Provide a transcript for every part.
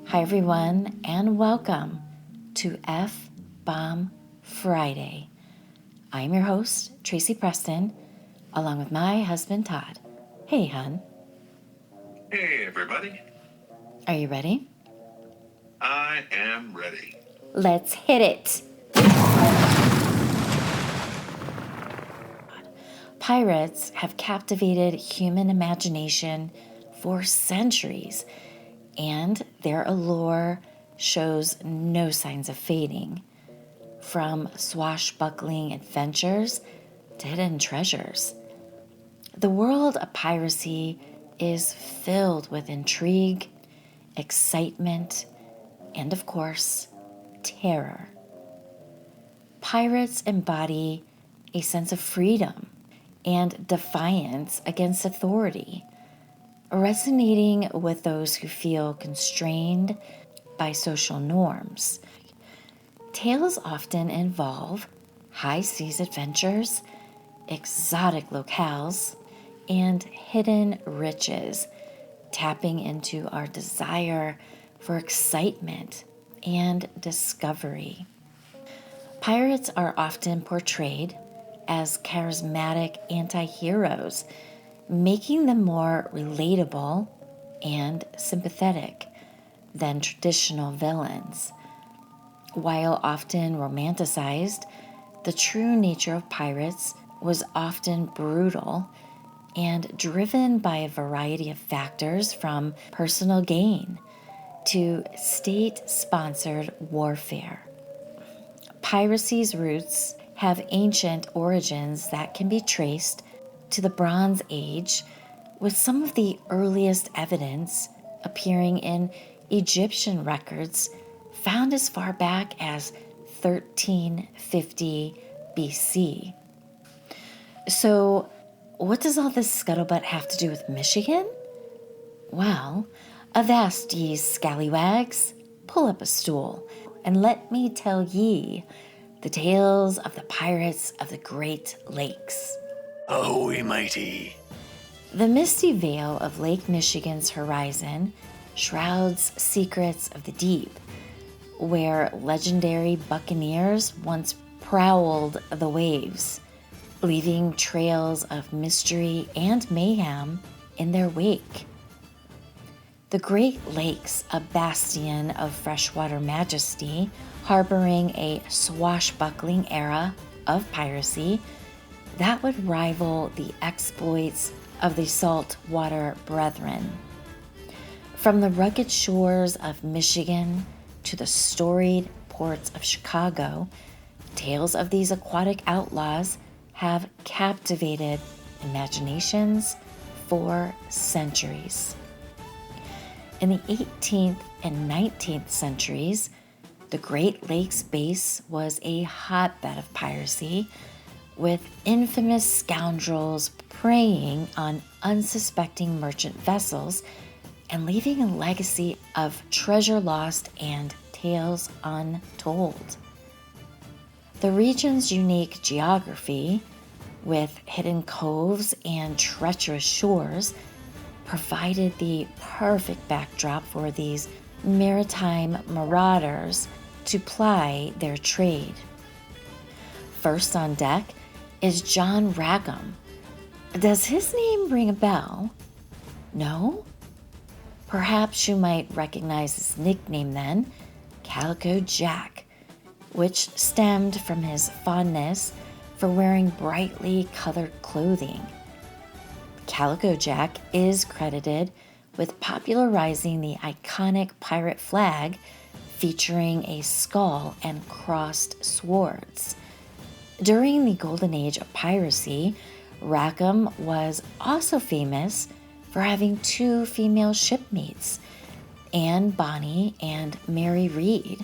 Hi everyone, and welcome to F-Bomb Friday. I'm your host, Tracy Preston, along with my husband, Todd. Hey, hun. Hey, everybody. Are you ready? I am ready. Let's hit it. Pirates have captivated human imagination for centuries, and their allure shows no signs of fading. From swashbuckling adventures to hidden treasures, the world of piracy is filled with intrigue, excitement, and of course, terror. Pirates embody a sense of freedom and defiance against authority, resonating with those who feel constrained by social norms. Tales often involve high seas adventures, exotic locales, and hidden riches, tapping into our desire for excitement and discovery. Pirates are often portrayed as charismatic anti-heroes, making them more relatable and sympathetic than traditional villains. While often romanticized, the true nature of pirates was often brutal and driven by a variety of factors, from personal gain to state-sponsored warfare. Piracy's roots have ancient origins that can be traced to the Bronze Age, with some of the earliest evidence appearing in Egyptian records found as far back as 1350 BC. So, what does all this scuttlebutt have to do with Michigan? Well, avast ye scallywags, pull up a stool, and let me tell ye the tales of the pirates of the Great Lakes. Ahoy, matey. The misty veil of Lake Michigan's horizon shrouds secrets of the deep, where legendary buccaneers once prowled the waves, leaving trails of mystery and mayhem in their wake. The Great Lakes, a bastion of freshwater majesty, harboring a swashbuckling era of piracy that would rival the exploits of the saltwater brethren. From the rugged shores of Michigan to the storied ports of Chicago, tales of these aquatic outlaws have captivated imaginations for centuries. In the 18th and 19th centuries, the Great Lakes base was a hotbed of piracy, with infamous scoundrels preying on unsuspecting merchant vessels and leaving a legacy of treasure lost and tales untold. The region's unique geography, with hidden coves and treacherous shores, provided the perfect backdrop for these maritime marauders to ply their trade. First on deck is John Rackham. Does his name ring a bell? No? Perhaps you might recognize his nickname then, Calico Jack, which stemmed from his fondness for wearing brightly colored clothing. Calico Jack is credited with popularizing the iconic pirate flag featuring a skull and crossed swords. During the golden age of piracy, Rackham was also famous for having two female shipmates, Anne Bonny and Mary Read,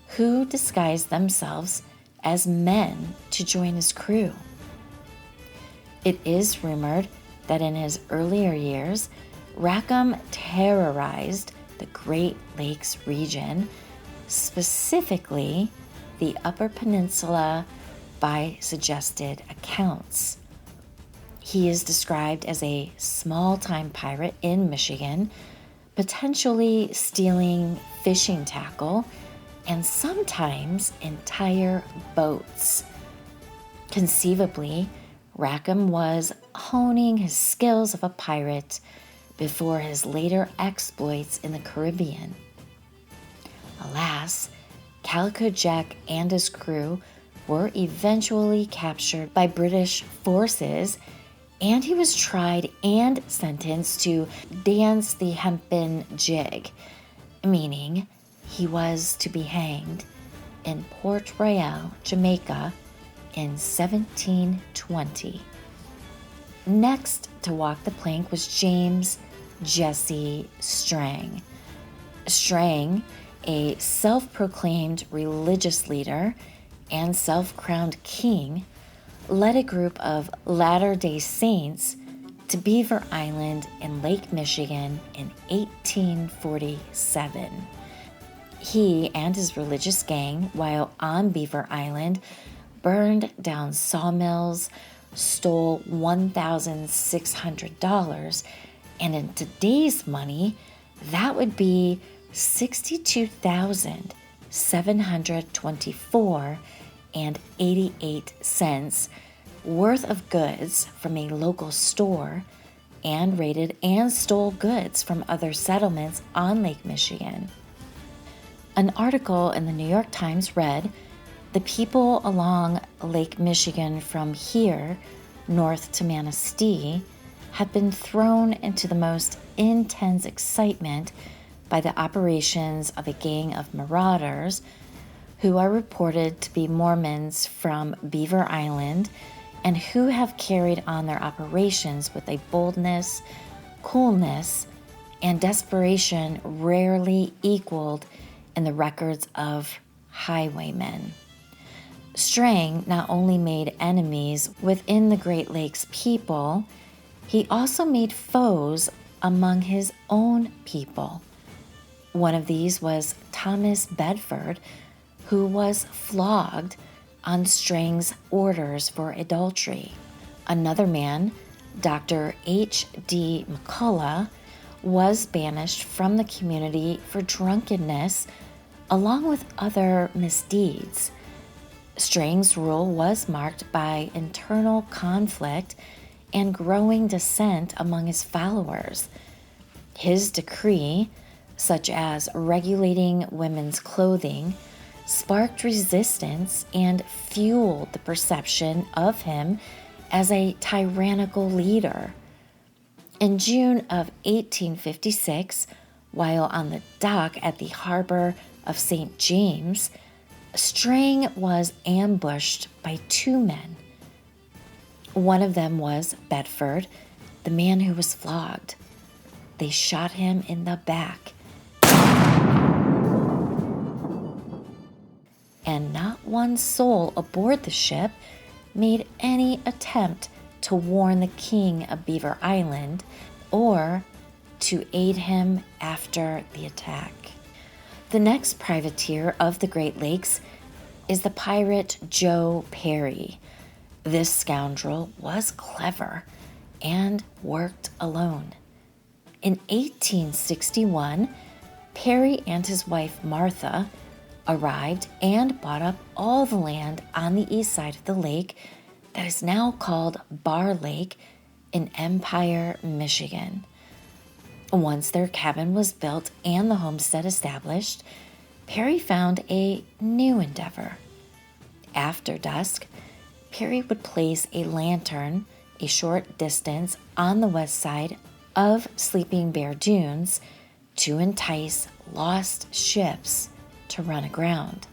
who disguised themselves as men to join his crew. It is rumored that in his earlier years, Rackham terrorized the Great Lakes region, specifically the Upper Peninsula, by suggested accounts. He is described as a small-time pirate in Michigan, potentially stealing fishing tackle, and sometimes entire boats. Conceivably, Rackham was honing his skills of a pirate before his later exploits in the Caribbean. Alas, Calico Jack and his crew were eventually captured by British forces, and he was tried and sentenced to dance the hempen jig, meaning he was to be hanged in Port Royal, Jamaica in 1720. Next to walk the plank was James Jesse Strang. Strang, a self-proclaimed religious leader and self-crowned king, led a group of Latter-day Saints to Beaver Island in Lake Michigan in 1847. He and his religious gang, while on Beaver Island, burned down sawmills, stole $1,600, and in today's money, that would be $62,724.88 worth of goods from a local store, and raided and stole goods from other settlements on Lake Michigan. An article in the New York Times read, "The people along Lake Michigan from here north to Manistee have been thrown into the most intense excitement by the operations of a gang of marauders who are reported to be Mormons from Beaver Island and who have carried on their operations with a boldness, coolness, and desperation rarely equaled in the records of highwaymen." Strang not only made enemies within the Great Lakes people, he also made foes among his own people. One of these was Thomas Bedford, who was flogged on Strang's orders for adultery. Another man, Dr. H.D. McCullough, was banished from the community for drunkenness, along with other misdeeds. Strang's rule was marked by internal conflict and growing dissent among his followers. His decree, such as regulating women's clothing, sparked resistance and fueled the perception of him as a tyrannical leader. In June of 1856, while on the dock at the harbor of St. James, Strang was ambushed by two men. One of them was Bedford, the man who was flogged. They shot him in the back. And not one soul aboard the ship made any attempt to warn the king of Beaver Island or to aid him after the attack. The next privateer of the Great Lakes is the pirate Joe Perry. This scoundrel was clever and worked alone. In 1861, Perry and his wife Martha arrived and bought up all the land on the east side of the lake that is now called Bar Lake in Empire, Michigan. Once their cabin was built and the homestead established, Perry found a new endeavor. After dusk, Perry would place a lantern a short distance on the west side of Sleeping Bear Dunes to entice lost ships to run aground.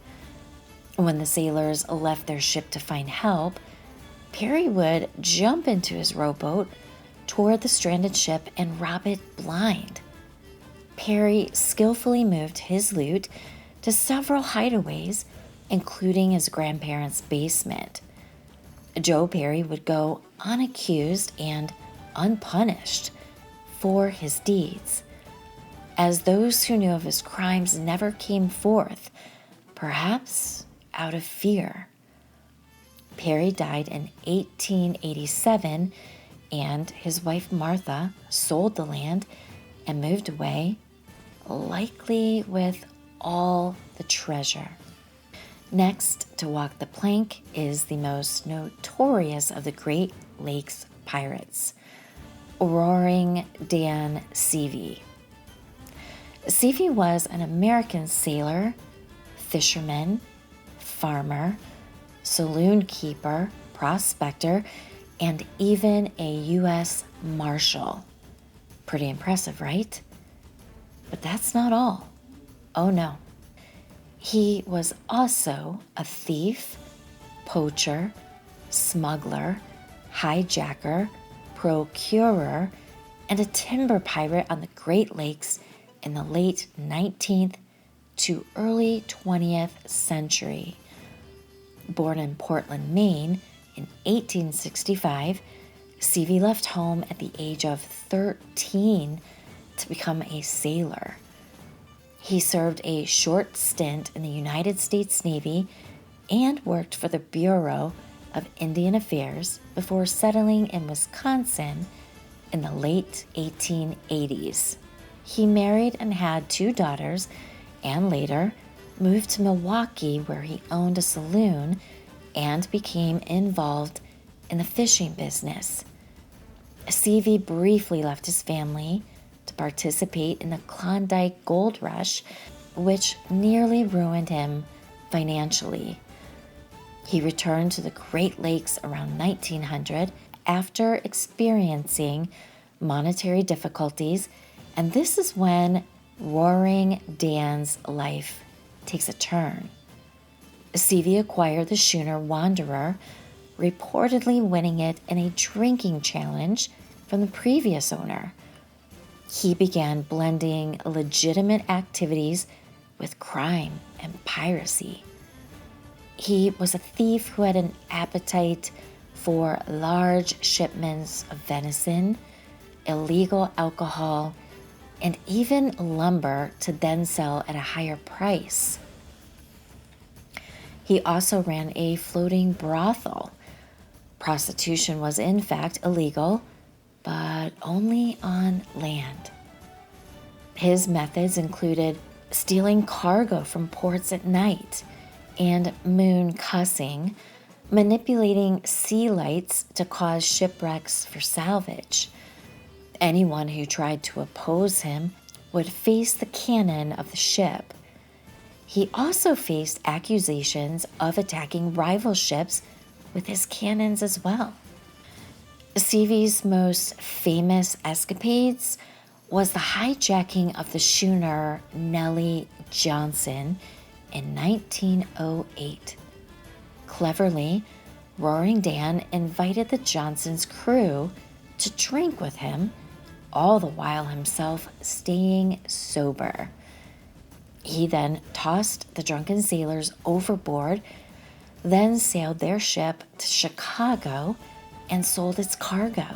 When the sailors left their ship to find help, Perry would jump into his rowboat toward the stranded ship and rob it blind. Perry skillfully moved his loot to several hideaways, including his grandparents' basement. Joe Perry would go unaccused and unpunished for his deeds, as those who knew of his crimes never came forth, perhaps out of fear. Perry died in 1887, and his wife Martha sold the land and moved away likely with all the treasure. Next to walk the plank is the most notorious of the Great Lakes pirates, Roaring Dan Seavey. Seavey was an American sailor, fisherman, farmer, saloon keeper, prospector, and even a U.S. Marshal. Pretty impressive, right? But that's not all. Oh no. He was also a thief, poacher, smuggler, hijacker, procurer, and a timber pirate on the Great Lakes in the late 19th to early 20th century. Born in Portland, Maine in 1865, Seavey left home at the age of 13 to become a sailor. He served a short stint in the United States Navy and worked for the Bureau of Indian Affairs before settling in Wisconsin in the late 1880s. He married and had 2 daughters and later moved to Milwaukee, where he owned a saloon and became involved in the fishing business. Seavey briefly left his family to participate in the Klondike Gold Rush, which nearly ruined him financially. He returned to the Great Lakes around 1900 after experiencing monetary difficulties, and this is when Roaring Dan's life takes a turn. Seavey acquired the schooner Wanderer, reportedly winning it in a drinking challenge from the previous owner. He began blending legitimate activities with crime and piracy. He was a thief who had an appetite for large shipments of venison, illegal alcohol, and even lumber to then sell at a higher price. He also ran a floating brothel. Prostitution was in fact illegal, but only on land. His methods included stealing cargo from ports at night and moon cussing, manipulating sea lights to cause shipwrecks for salvage. Anyone who tried to oppose him would face the cannon of the ship. He also faced accusations of attacking rival ships with his cannons as well. Seavey's most famous escapades was the hijacking of the schooner Nellie Johnson in 1908. Cleverly, Roaring Dan invited the Johnson's crew to drink with him, all the while himself staying sober. He then tossed the drunken sailors overboard, then sailed their ship to Chicago and sold its cargo.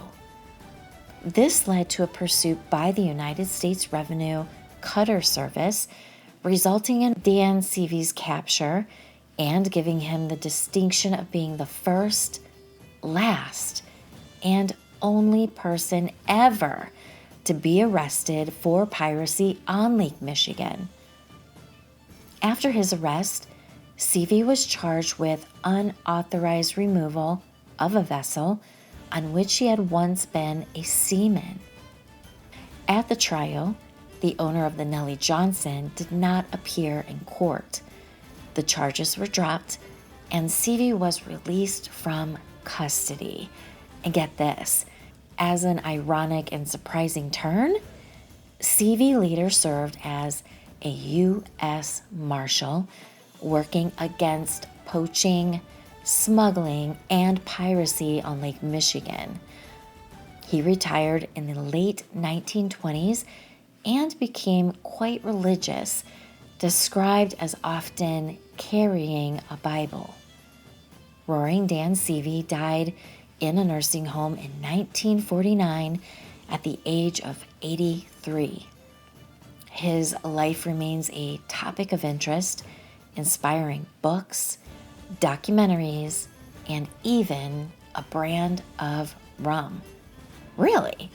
This led to a pursuit by the United States Revenue Cutter Service, resulting in Dan Seavey's capture and giving him the distinction of being the first, last, and only person ever to be arrested for piracy on Lake Michigan. After his arrest, Seavey was charged with unauthorized removal of a vessel on which he had once been a seaman. At the trial, the owner of the Nellie Johnson did not appear in court. The charges were dropped, and Seavey was released from custody. And get this, as an ironic and surprising turn, Seavey later served as a U.S. Marshal working against poaching, smuggling, and piracy on Lake Michigan. He retired in the late 1920s and became quite religious, described as often carrying a Bible. Roaring Dan Seavey died in a nursing home in 1949 at the age of 83. His life remains a topic of interest, inspiring books, documentaries, and even a brand of rum. Really?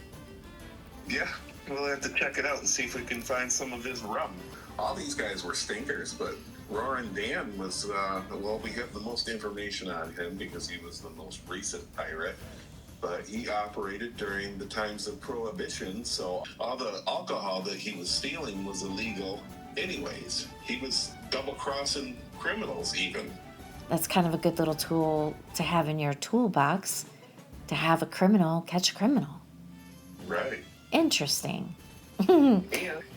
Yeah, We'll have to check it out and see if we can find some of his rum. All these guys were stinkers, but Roaring Dan was, well, we have the most information on him because he was the most recent pirate. But he operated during the times of Prohibition, so all the alcohol that he was stealing was illegal anyways. He was double-crossing criminals even. That's kind of a good little tool to have in your toolbox, to have a criminal catch a criminal. Right. Interesting. And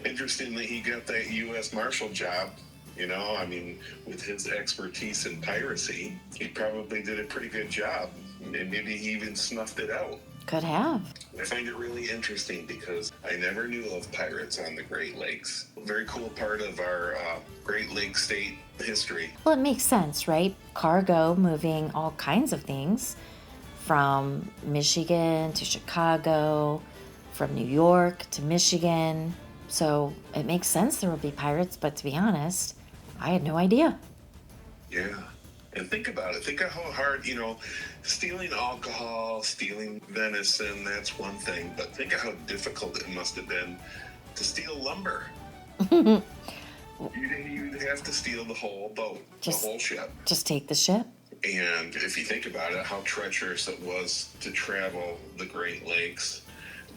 interestingly, he got that U.S. Marshal job. You know, I mean, with his expertise in piracy, he probably did a pretty good job. And maybe he even snuffed it out. Could have. I find it really interesting because I never knew of pirates on the Great Lakes. Very cool part of our Great Lakes state history. Well, it makes sense, right? Cargo moving all kinds of things from Michigan to Chicago, from New York to Michigan. So it makes sense there will be pirates, but to be honest, I had no idea. Yeah. And think about it. Think of how hard, you know, stealing alcohol, stealing venison, that's one thing. But think of how difficult it must have been to steal lumber. You'd have to steal the whole boat, the whole ship. Just take the ship. And if you think about it, how treacherous it was to travel the Great Lakes,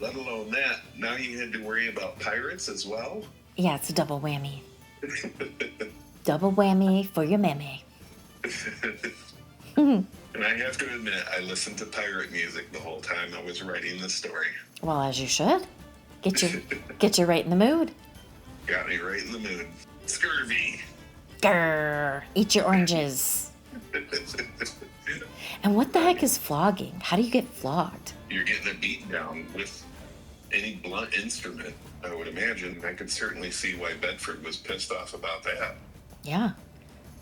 let alone that, now you had to worry about pirates as well. Yeah, it's a double whammy. Double whammy for your mammy. And I have to admit, I listened to pirate music the whole time I was writing this story. Well, as you should. Get you right in the mood. Got me right in the mood. Scurvy. Grrr, eat your oranges. And what the heck is flogging? How do you get flogged? You're getting a beat down with any blunt instrument, I would imagine. I could certainly see why Bedford was pissed off about that. Yeah.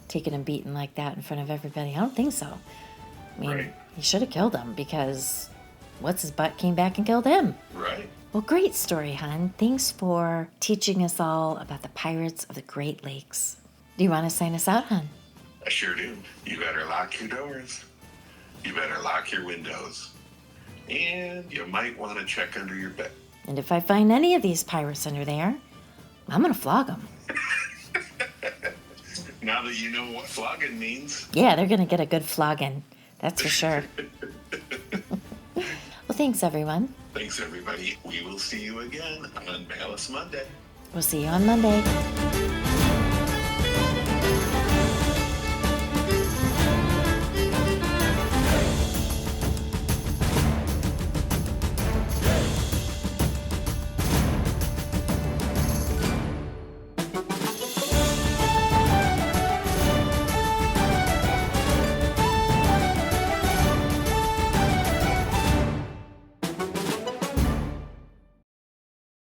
Taking a beating like that in front of everybody. I don't think so. I mean, Right. He should have killed him because what's his butt came back and killed him. Right. Well, great story, hon. Thanks for teaching us all about the pirates of the Great Lakes. Do you want to sign us out, hon? I sure do. You better lock your doors. You better lock your windows. And you might want to check under your bed. And if I find any of these pirates under there, I'm going to flog them. Now that you know what flogging means. Yeah, they're going to get a good flogging. That's for sure. Well, thanks, everyone. Thanks, everybody. We will see you again on Malice Monday. We'll see you on Monday.